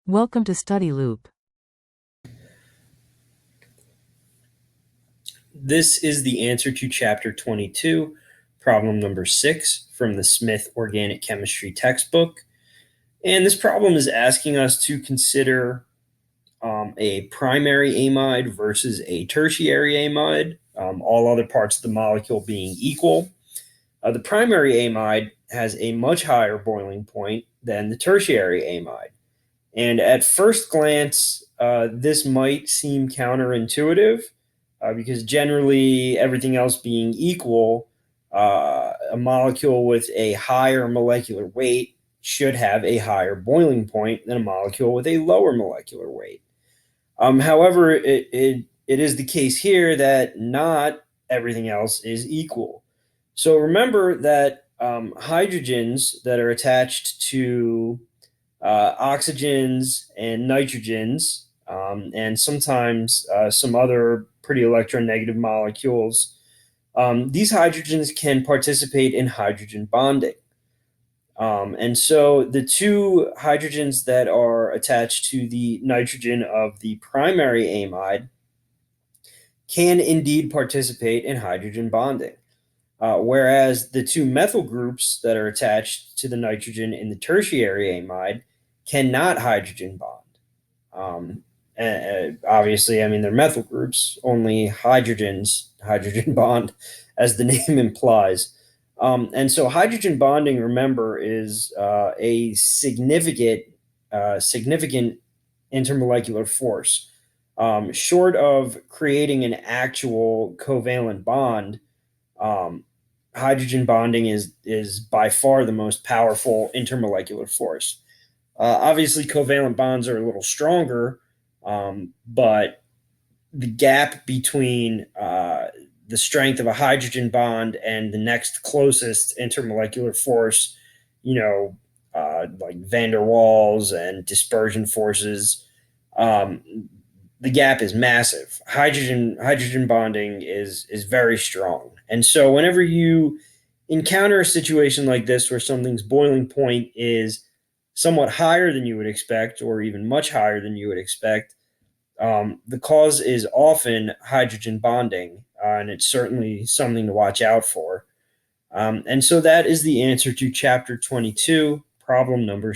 Welcome to Study Loop. This is the answer to Chapter 22, problem number 6 from the Smith Organic Chemistry textbook. And this problem is asking us to consider a primary amide versus a tertiary amide, all other parts of the molecule being equal. The primary amide has a much higher boiling point than the tertiary amide. And at first glance, this might seem counterintuitive because generally, everything else being equal, a molecule with a higher molecular weight should have a higher boiling point than a molecule with a lower molecular weight. However, it is the case here that not everything else is equal. So remember that hydrogens that are attached to oxygens and nitrogens, and sometimes some other pretty electronegative molecules. These hydrogens can participate in hydrogen bonding. And so the two hydrogens that are attached to the nitrogen of the primary amide can indeed participate in hydrogen bonding. Whereas the two methyl groups that are attached to the nitrogen in the tertiary amide cannot hydrogen bond. Obviously, I mean, they're methyl groups, only hydrogens hydrogen bond, as the name implies. And so hydrogen bonding, remember, is a significant intermolecular force. Short of creating an actual covalent bond, hydrogen bonding is by far the most powerful intermolecular force. Obviously, covalent bonds are a little stronger, but the gap between the strength of a hydrogen bond and the next closest intermolecular force, like van der Waals and dispersion forces, the gap is massive. Hydrogen bonding is very strong, and so whenever you encounter a situation like this where something's boiling point is somewhat higher than you would expect, or even much higher than you would expect, the cause is often hydrogen bonding, and it's certainly something to watch out for. And so that is the answer to Chapter 22, problem number